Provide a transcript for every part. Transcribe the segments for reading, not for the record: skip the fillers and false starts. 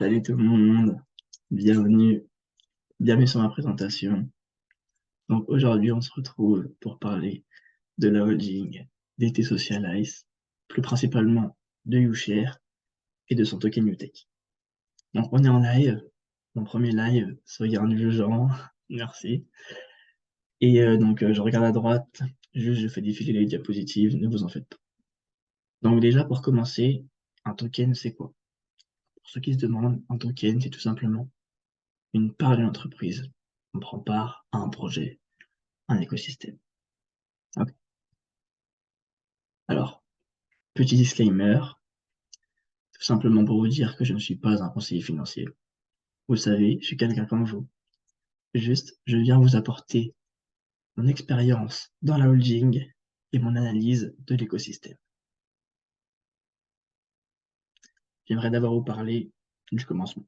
Salut tout le monde, bienvenue, bienvenue sur ma présentation. Donc aujourd'hui, on se retrouve pour parler de la holding DT Socialize, plus principalement de YouShare et de son token UTech. Donc on est en live, mon premier live, soyez indulgents, merci. Et je regarde à droite, juste je fais défiler les diapositives, ne vous en faites pas. Donc déjà pour commencer, un token c'est quoi? Pour ceux qui se demandent, un token c'est tout simplement une part d'une entreprise. On prend part à un projet, un écosystème. Ok. Alors, petit disclaimer, tout simplement pour vous dire que je ne suis pas un conseiller financier. Vous savez, je suis quelqu'un comme vous. Juste, je viens vous apporter mon expérience dans la holding et mon analyse de l'écosystème. J'aimerais d'abord vous parler du commencement.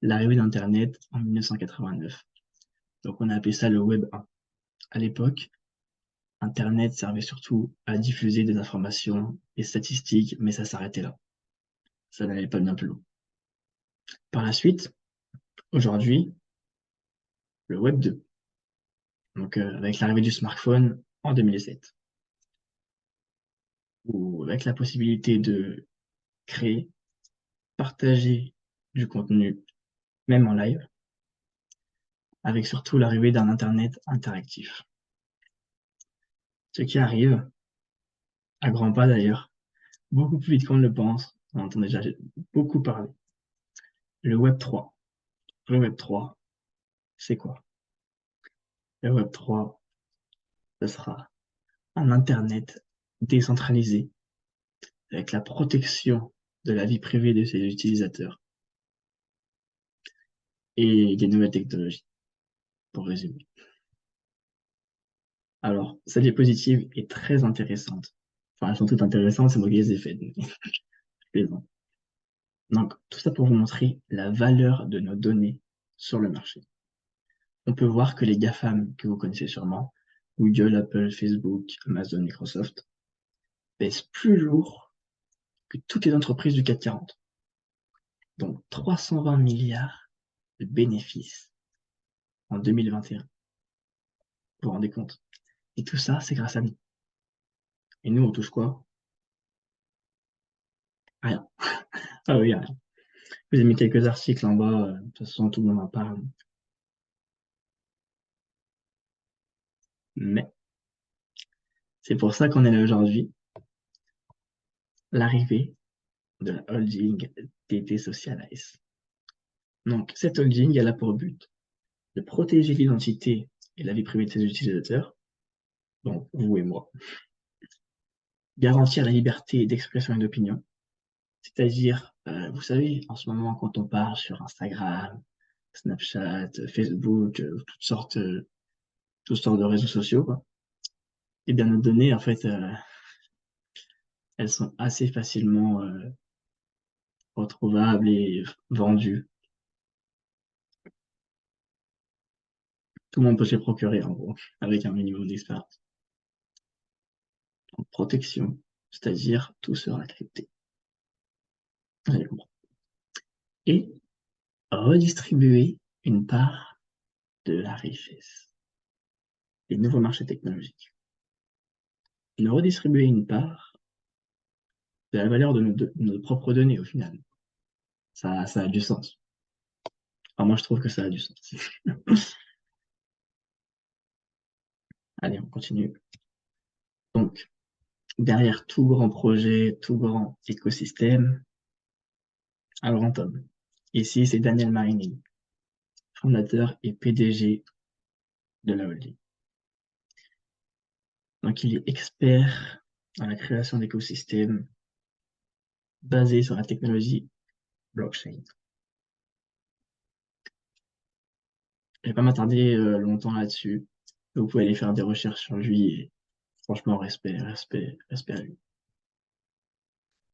L'arrivée d'Internet en 1989. Donc on a appelé ça le Web 1. À l'époque, Internet servait surtout à diffuser des informations et statistiques, mais ça s'arrêtait là. Ça n'allait pas bien plus loin. Par la suite, aujourd'hui, le Web 2. Donc, avec l'arrivée du smartphone en 2007, ou avec la possibilité de créer, partager du contenu, même en live, avec surtout l'arrivée d'un Internet interactif. Ce qui arrive, à grands pas d'ailleurs, beaucoup plus vite qu'on ne le pense, on entend déjà beaucoup parler. Le Web 3. Le Web 3, c'est quoi? Le Web 3, ce sera un Internet décentralisé, avec la protection de la vie privée de ses utilisateurs et des nouvelles technologies, pour résumer. Alors, cette diapositive est très intéressante. Enfin, elles sont toutes intéressantes, c'est moi qui les ai faites. Donc, tout ça pour vous montrer la valeur de nos données sur le marché. On peut voir que les GAFAM que vous connaissez sûrement, Google, Apple, Facebook, Amazon, Microsoft, pèsent plus lourd que toutes les entreprises du CAC 40. Donc, 320 milliards de bénéfices en 2021. Vous vous rendez compte? Et tout ça, c'est grâce à nous. Et nous, on touche quoi? Rien. Ah oui, rien. Je vous ai mis quelques articles en bas, de toute façon, tout le monde en parle. Mais c'est pour ça qu'on est là aujourd'hui, l'arrivée de la holding TT Socialize. Donc, cette holding, elle a pour but de protéger l'identité et la vie privée de ses utilisateurs, donc vous et moi, garantir la liberté d'expression et d'opinion, c'est-à-dire, vous savez, en ce moment, quand on parle sur Instagram, Snapchat, Facebook, toutes sortes de réseaux sociaux, quoi, et bien nos données, en fait, elles sont assez facilement retrouvables et vendues. Tout le monde peut se les procurer, en gros, avec un minimum d'expérience. Donc, protection, c'est-à-dire tout sera crypté. Et redistribuer une part de la richesse des nouveaux marchés technologiques. Nous redistribuer une part de la valeur de nos propres données, au final. Ça a du sens. Enfin, moi, je trouve que ça a du sens. Allez, on continue. Donc, derrière tout grand projet, tout grand écosystème, un grand homme. Ici, c'est Daniel Marini, fondateur et PDG de la holding. Donc, il est expert dans la création d'écosystèmes basés sur la technologie blockchain. Je vais pas m'attarder longtemps là-dessus. Vous pouvez aller faire des recherches sur lui et franchement, respect à lui.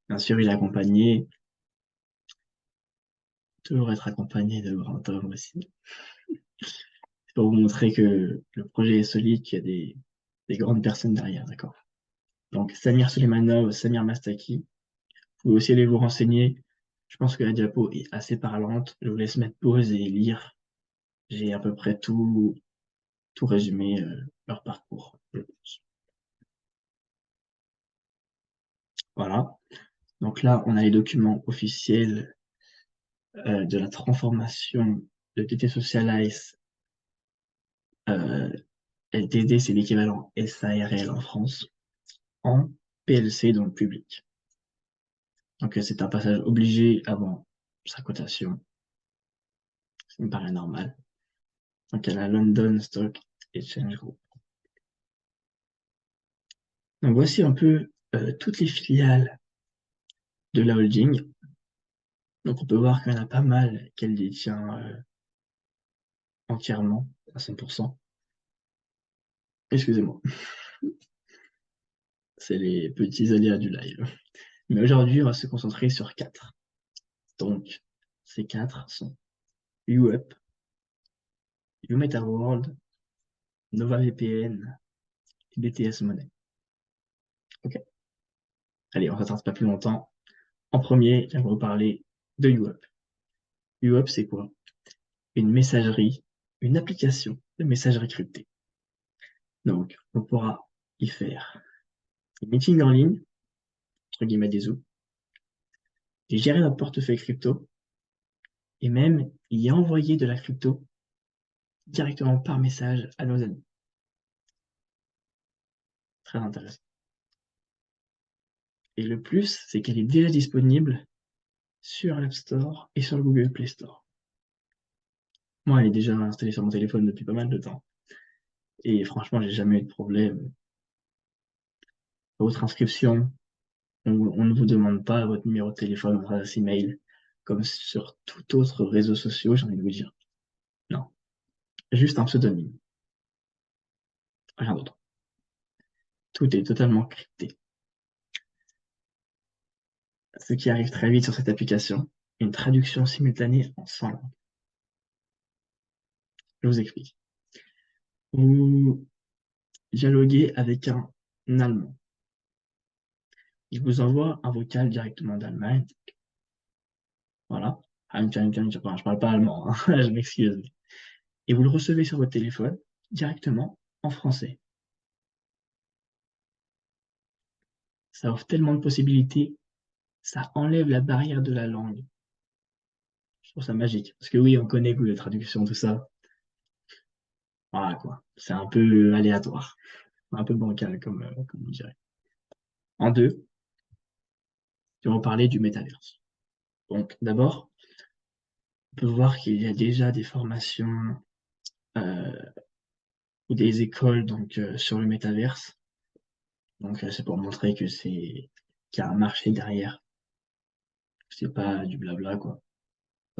Bien sûr, il est accompagné, toujours être accompagné de grands hommes aussi. C'est pour vous montrer que le projet est solide, qu'il y a des grandes personnes derrière, d'accord? Donc, Samir Suleimanov, Samir Mastaki, vous pouvez aussi aller vous renseigner. Je pense que la diapo est assez parlante. Je vous laisse mettre pause et lire. J'ai à peu près tout résumé, leur parcours, je pense. Voilà. Donc là, on a les documents officiels, de la transformation de TT Socialize. LTD, c'est l'équivalent SARL en France, en PLC, donc public. Donc c'est un passage obligé avant sa cotation. Ça me paraît normal. Donc à la London Stock Exchange Group. Donc voici un peu toutes les filiales de la holding. Donc on peut voir qu'il y en a pas mal qu'elle détient entièrement, à 100%. Excusez-moi, c'est les petits aléas du live. Mais aujourd'hui, on va se concentrer sur 4. Donc, ces 4 sont UUP, UMetaWorld, NovaVPN et BTS Money. Ok. Allez, on ne s'attarde pas plus longtemps. En premier, j'aimerais vous parler de UUP. UUP, c'est quoi? Une messagerie, une application de messagerie cryptée. Donc, on pourra y faire des meetings en ligne, entre guillemets des Zooms, et gérer notre portefeuille crypto, et même y envoyer de la crypto directement par message à nos amis. Très intéressant. Et le plus, c'est qu'elle est déjà disponible sur l'App Store et sur le Google Play Store. Moi, elle est déjà installée sur mon téléphone depuis pas mal de temps. Et franchement, j'ai jamais eu de problème. Votre inscription, on ne vous demande pas votre numéro de téléphone, votre adresse email, comme sur tout autre réseau social, j'ai envie de vous dire. Non. Juste un pseudonyme. Rien d'autre. Tout est totalement crypté. Ce qui arrive très vite sur cette application, une traduction simultanée en 100 langues. Je vous explique. Vous dialoguez avec un Allemand. Il vous envoie un vocal directement d'Allemagne. Voilà. Je parle pas allemand, hein. Je m'excuse. Et vous le recevez sur votre téléphone directement en français. Ça offre tellement de possibilités, ça enlève la barrière de la langue. Je trouve ça magique. Parce que oui, on connaît Google Traduction, tout ça. Voilà quoi. C'est un peu aléatoire. Un peu bancal, comme on dirait. En deux, je vais vous parler du métaverse. Donc d'abord, on peut voir qu'il y a déjà des formations euh, ou des écoles donc, sur le métaverse. Donc c'est pour montrer que qu'il y a un marché derrière. C'est pas du blabla, quoi. De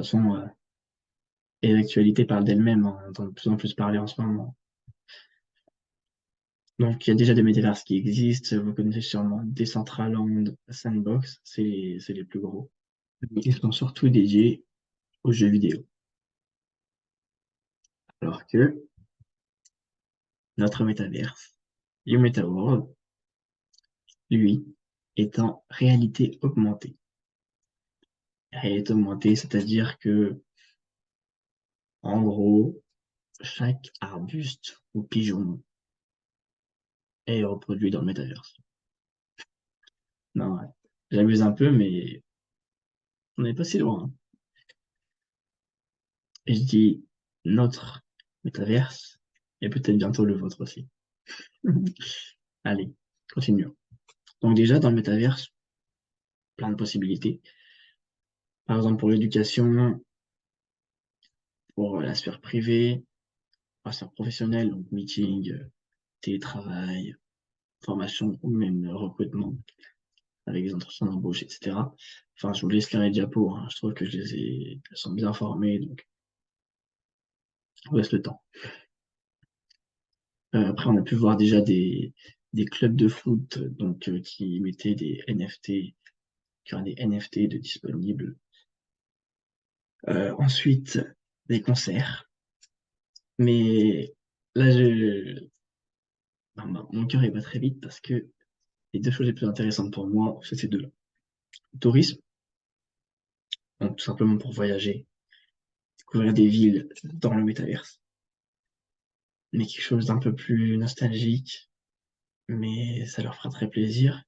toute façon, et l'actualité parle d'elle-même, hein, on entend de plus en plus parler en ce moment. Donc il y a déjà des métaverses qui existent, vous connaissez sûrement Decentraland, Sandbox, c'est les plus gros. Ils sont surtout dédiés aux jeux vidéo. Alors que notre métaverse, YouMetaWorld, lui, est en réalité augmentée. Réalité augmentée, c'est-à-dire que, en gros, chaque arbuste ou pigeon est reproduit dans le métaverse. Non, ouais. J'abuse un peu, mais on n'est pas si loin, hein. Et je dis notre métaverse, et peut-être bientôt le vôtre aussi. Allez, continuons. Donc déjà, dans le métaverse, plein de possibilités. Par exemple, pour l'éducation, pour la sphère privée, la sphère professionnelle, donc meeting, télétravail, formation ou même recrutement avec des entretiens d'embauche, etc. Enfin, je vous laisse lire les diapos, hein. Je trouve que elles sont bien formées, donc je vous laisse le temps. Après, on a pu voir déjà des clubs de foot donc, qui mettaient des NFT, qui ont des NFT de disponibles. Ensuite, des concerts. Mais là, mon cœur est pas très vite parce que les deux choses les plus intéressantes pour moi, c'est ces deux-là. Le tourisme, Donc tout simplement pour voyager, découvrir des villes dans le métaverse. Mais quelque chose d'un peu plus nostalgique, mais ça leur fera très plaisir.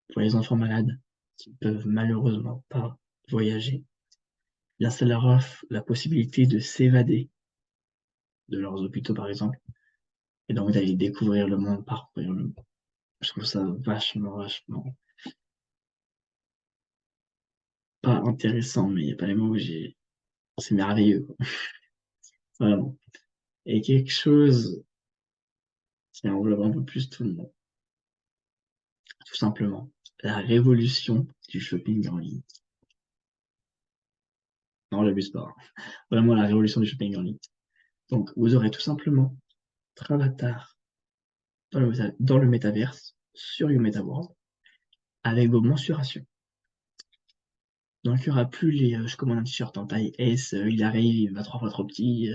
Pour les enfants malades qui peuvent malheureusement pas voyager, bien ça leur offre la possibilité de s'évader de leurs hôpitaux, par exemple, et donc d'aller découvrir le monde, parcourir le monde. Je trouve ça vachement pas intéressant, mais il y a pas les mots que j'ai c'est merveilleux, quoi, vraiment. Et quelque chose qui englobe un peu plus tout le monde, tout simplement, la révolution du shopping en ligne. Non, j'abuse pas, hein. Vraiment la révolution du shopping en ligne. Donc vous aurez tout simplement votre avatar dans le métaverse, sur YouMetaWorld, avec vos mensurations. Donc il y aura plus les, je commande un t-shirt en taille S, il arrive, il va 3 fois trop petit,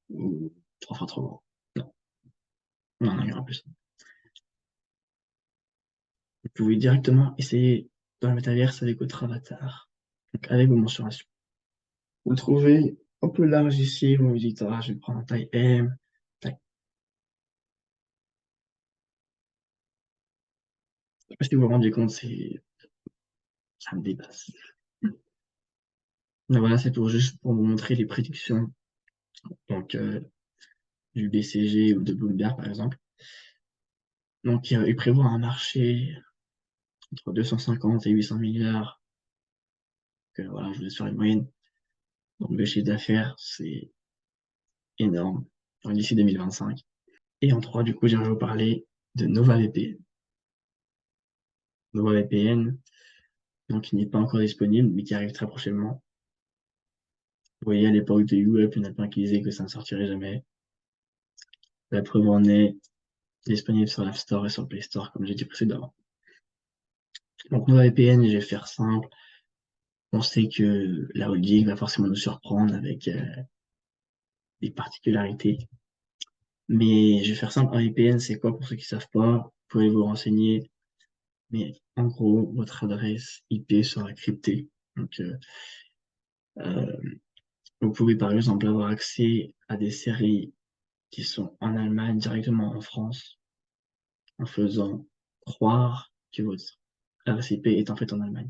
ou 3 fois trop grand. Non, non, il y aura plus ça. Vous pouvez directement essayer dans le métaverse avec votre avatar, donc avec vos mensurations. Vous le trouvez un peu large ici, vous vous dites: «Ah, je vais prendre en taille M», tac. Je sais pas si vous vous rendez compte, ça me dépasse. Donc voilà, c'est juste pour vous montrer les prédictions, donc du BCG ou de Bloomberg, par exemple. Donc ils prévoient un marché entre 250 et 800 milliards, voilà, je vous laisse faire une moyenne. Donc le chiffre d'affaires, c'est énorme, d'ici 2025. Et en 3, du coup, j'aimerais vous parler de NovaVPN. NovaVPN, donc il n'est pas encore disponible, mais qui arrive très prochainement. Vous voyez, à l'époque de YouUp, il y en a plein qui disaient que ça ne sortirait jamais. La preuve en est disponible sur l'App Store et sur le Play Store, comme j'ai dit précédemment. Donc NovaVPN, je vais faire simple. On sait que la holding va forcément nous surprendre avec des particularités. Mais je vais faire simple, un VPN, c'est quoi pour ceux qui savent pas? Vous pouvez vous renseigner. Mais en gros, votre adresse IP sera cryptée. Donc, vous pouvez par exemple avoir accès à des séries qui sont en Allemagne directement en France, en faisant croire que votre adresse IP est en fait en Allemagne.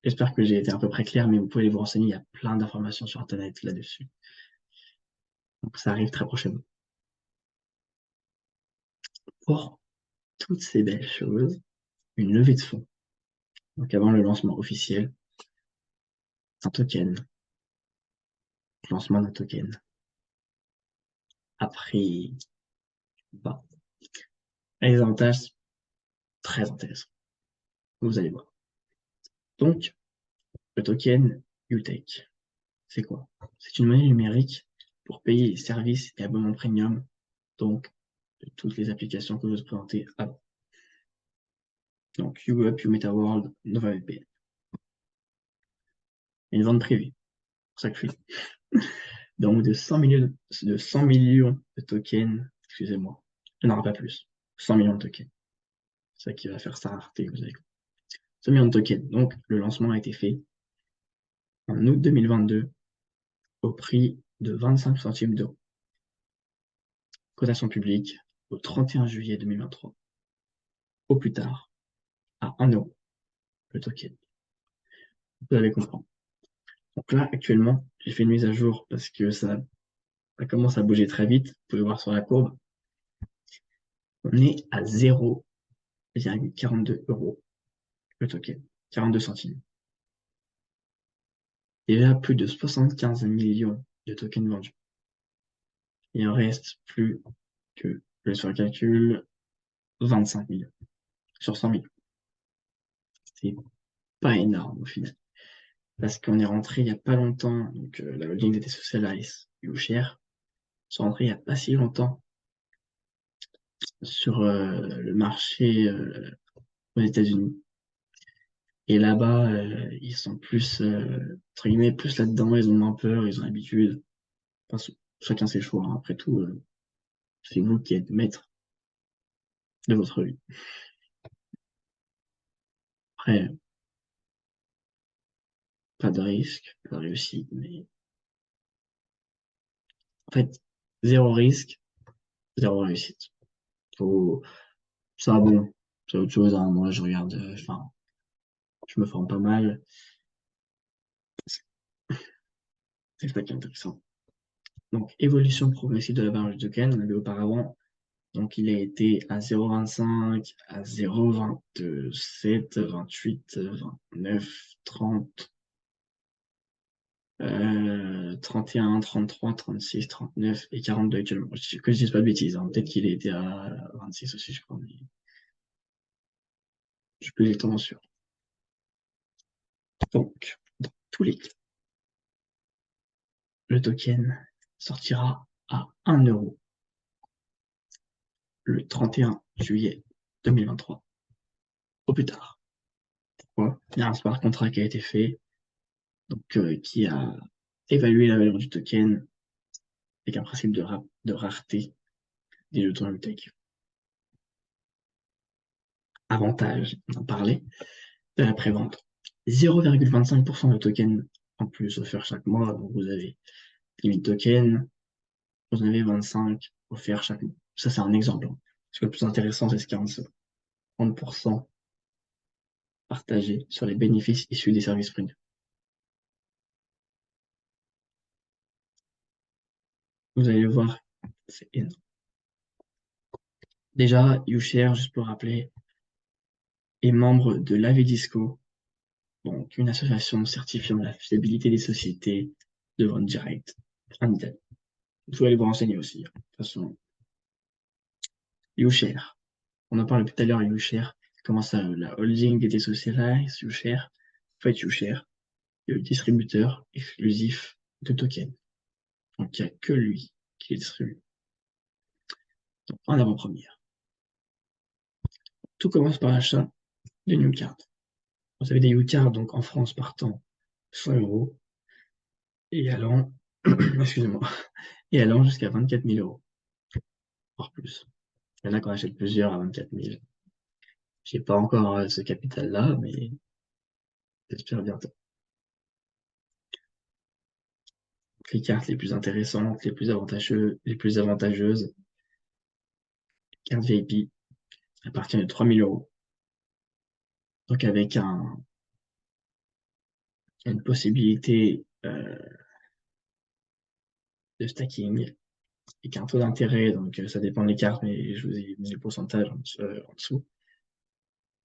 J'espère que j'ai été à peu près clair, mais vous pouvez vous renseigner, il y a plein d'informations sur internet là-dessus. Donc ça arrive très prochainement. Pour toutes ces belles choses, une levée de fonds. Donc avant le lancement officiel, un token, lancement d'un token. Après, bah, les avantages, très intéressants. Vous allez voir. Donc, le token UTech, c'est quoi? C'est une monnaie numérique pour payer les services et abonnements premium, donc de toutes les applications que je vous ai présentées avant. Donc, YouUp, YouMetaWorld, NovaVPN. Une vente privée, pour ça que je suis. Donc, de 100 millions de tokens, excusez-moi, il n'y en aura pas plus. 100 millions de tokens. C'est ça qui va faire sa rareté, vous avez compris. 100 millions de tokens. Donc, le lancement a été fait en août 2022 au prix de 25 centimes d'euros. Cotation publique au 31 juillet 2023. Au plus tard, à 1 euro le token. Vous allez comprendre. Donc là, actuellement, j'ai fait une mise à jour parce que ça commence à bouger très vite. Vous pouvez voir sur la courbe. On est à 0,42 euros le token. 42 centimes. Il y a plus de 75 millions de tokens vendus. Il en reste plus que, je vais faire le calcul, 25 millions sur 100 millions. C'est pas énorme au final. Parce qu'on est rentré il n'y a pas longtemps, donc la holding était Socialize, YouShare, sont rentrés il n'y a pas si longtemps sur le marché aux États-Unis. Et là-bas, ils sont plus, entre guillemets, plus là-dedans, ils ont moins peur, ils ont l'habitude. Enfin, chacun ses choix, hein. Après tout, c'est vous qui êtes maître de votre vie. Après, pas de risque, pas de réussite, mais en fait, 0 risque, 0 réussite. Faut Ça bon, c'est autre chose, hein. Moi je regarde, enfin, je me forme pas mal, c'est ça qui est intéressant. Donc évolution progressive de la valeur du token, on avait auparavant, donc il a été à 0,25, à 0,27, 28, 29, 30, 31, 33, 36, 39 et 42 actuellement. Que je dise pas de bêtises, hein. Peut-être qu'il a été à 26 aussi, je crois, mais je suis plus exactement sûr. Donc, dans tous les cas, le token sortira à 1 euro le 31 juillet 2023, au plus tard. Pourquoi? Il y a un smart contract qui a été fait, donc qui a évalué la valeur du token avec un principe de rareté des jetons Lutech. Avantage, on en parlait, de la prévente. 0,25% de tokens en plus offerts chaque mois, donc vous avez limite token, vous en avez 25 offerts chaque mois. Ça, c'est un exemple, hein. Ce que le plus intéressant, c'est ce qu'il y a en dessous. 30% partagés sur les bénéfices issus des services premium. Vous allez voir, c'est énorme. Déjà, YouShare, juste pour rappeler, est membre de l'Avedisco, donc une association certifiant la fiabilité des sociétés de vente directe en Italie. Vous pouvez aller vous renseigner aussi, hein. De toute façon, YouShare. On en parle tout à l'heure, YouShare. Comment ça, la holding était socialisée, YouShare. En fait, YouShare est le distributeur exclusif de tokens. Donc, il n'y a que lui qui les distribue. Donc, en avant-première. Tout commence par l'achat de New Card. Vous avez des New Cards, donc en France, partant 100 euros et allant, excusez-moi, et allant jusqu'à 24 000 euros, voire plus. Il y en a qui en achètent plusieurs à 24 000. J'ai pas encore ce capital-là, mais j'espère bientôt. Les cartes les plus intéressantes, les plus avantageuses, carte VIP, à partir de 3 000 euros. Donc avec une possibilité de stacking et qu'un taux d'intérêt, donc ça dépend des cartes, mais je vous ai mis le pourcentage en dessous.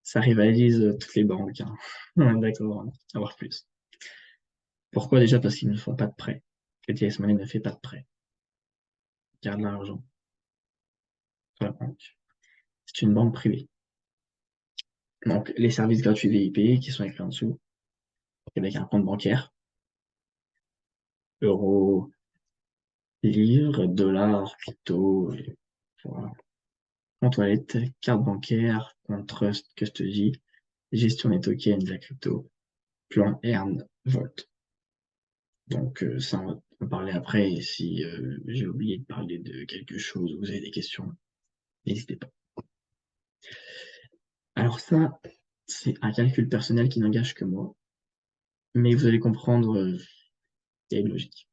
Ça rivalise toutes les banques, hein. D'accord, hein, à voir plus. Pourquoi déjà? Parce qu'ils ne font pas de prêt. Que TS Money ne fait pas de prêt. Il garde l'argent sur la banque. C'est une banque privée. Donc les services gratuits VIP qui sont écrits en dessous, avec un compte bancaire, euros, livres, dollars, crypto, voilà. Compte wallet, carte bancaire, compte trust, custody, gestion des tokens de la crypto, plan Earn, Volt. Donc ça, on va en parler après. Et si j'ai oublié de parler de quelque chose, vous avez des questions, n'hésitez pas. Alors ça, c'est un calcul personnel qui n'engage que moi, mais vous allez comprendre, il y a une logique.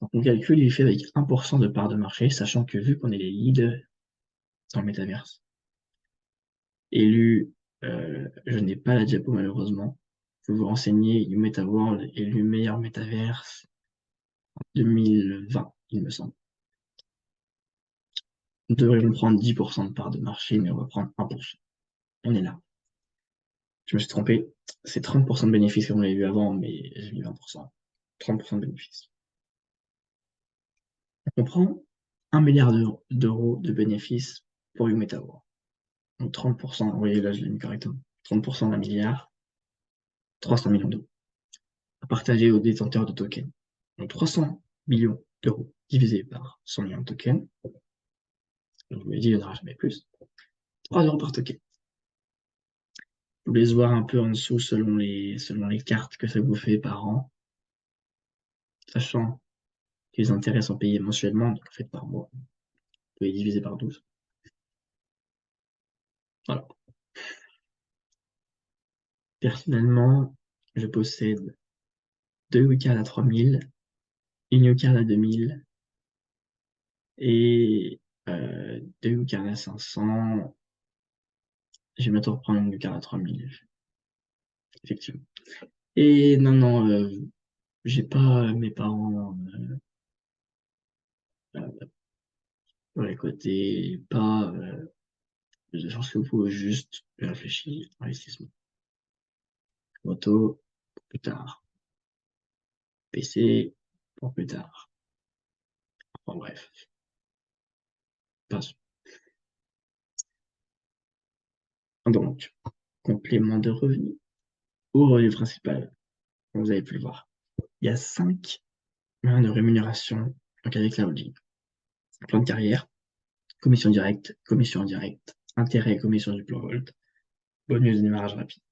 Donc mon calcul, il est fait avec 1% de part de marché, sachant que vu qu'on est les leaders dans le métaverse, élu, je n'ai pas la diapo malheureusement, je peux vous renseigner, YouMetaWorld élu meilleur métaverse en 2020, il me semble. Nous devrions prendre 10% de part de marché, mais on va prendre 1%. On est là. Je me suis trompé, c'est 30% de bénéfices comme on l'a vu avant, mais j'ai mis 20%. 30% de bénéfices. On prend 1 milliard d'euros de bénéfices pour YouMetaWorld. Donc 30%, vous voyez là je l'ai mis correctement, 30% d'un milliard, 300 millions d'euros, à partager aux détenteurs de tokens. Donc 300 millions d'euros divisé par 100 millions de tokens, donc je me dis il n'y en aura jamais plus, 3 euros par token. Je vous laisse voir un peu en dessous selon les cartes que ça vous fait par an, sachant que les intérêts sont payés mensuellement, donc en fait par mois. Vous pouvez diviser par 12. Voilà. Personnellement, je possède 2 wildcards à 3000, une wildcard à 2000 et 2 wildcards à 500. Je vais bientôt reprendre une wildcard à 3000, effectivement. Et non, j'ai pas mes parents sur les côtés, pas. Je pense qu'il faut juste réfléchir à l'investissement. Moto, pour plus tard. PC, pour plus tard. Enfin bref, passe. Donc, complément de revenu ou revenu principal, comme vous avez pu le voir. Il y a 5 moyens de rémunération en cas de holding. Plan de carrière, commission directe, commission indirecte, intérêt et commission du plan Volt, bonus de démarrage rapide.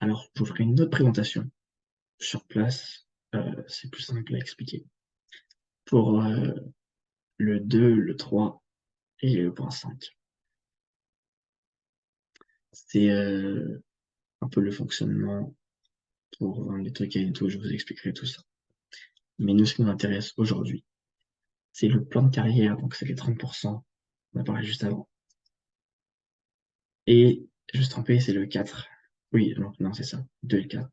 Alors, je vous ferai une autre présentation sur place, c'est plus simple à expliquer. Pour le 2, le 3 et le point 5. C'est un peu le fonctionnement pour vendre les tokens et tout, je vous expliquerai tout ça. Mais nous, ce qui nous intéresse aujourd'hui, c'est le plan de carrière, donc c'est les 30%, on a parlé juste avant. Et juste en P, c'est le 4. Oui, non, c'est ça, 2 et le 4.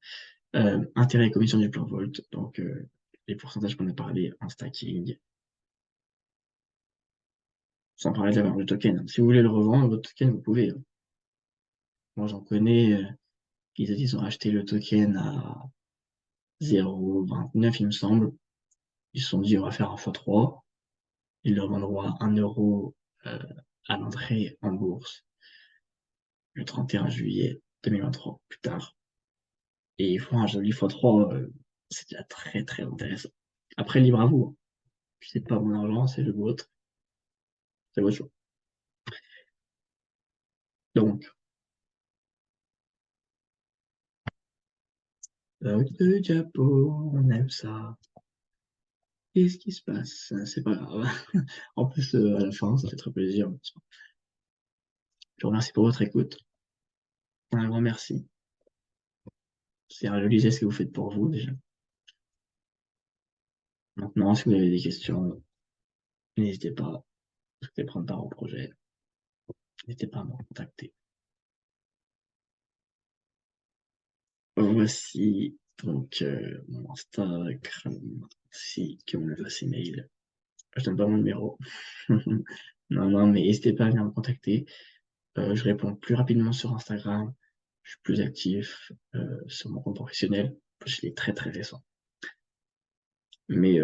Intérêt et commission du plan Volt, donc les pourcentages qu'on a parlé en stacking, sans parler de la valeur du token. Si vous voulez le revendre, votre token, vous pouvez. Moi, j'en connais, ils ont acheté le token à 0,29, il me semble. Ils se sont dit, on va faire un x3. Ils le revendront à 1 euro à l'entrée en bourse le 31 juillet 2023, plus tard. Et ils font un joli x3, c'est déjà très très intéressant. Après, libre à vous. C'est pas mon argent, c'est le vôtre. C'est votre choix. Donc, le diapo, on aime ça. Qu'est-ce qui se passe? C'est pas grave. En plus, à la fin, ça fait très plaisir. Je vous remercie pour votre écoute. Un grand merci. C'est un joli geste que vous faites pour vous, déjà. Maintenant, si vous avez des questions, n'hésitez pas. Vous souhaitez prendre part au projet, n'hésitez pas à me contacter. Voici donc mon Instagram, ainsi que mon adresse email. Je donne pas mon numéro. Non, mais n'hésitez pas à venir me contacter. Je réponds plus rapidement sur Instagram. Je suis plus actif sur mon compte professionnel. Parce qu'il est très très récent. Mais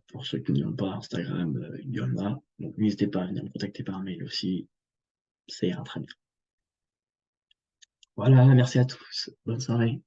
pour ceux qui n'ont pas Instagram, il y en a. Donc n'hésitez pas à venir me contacter par mail aussi. Ça ira très bien. Voilà, merci à tous. Bonne soirée.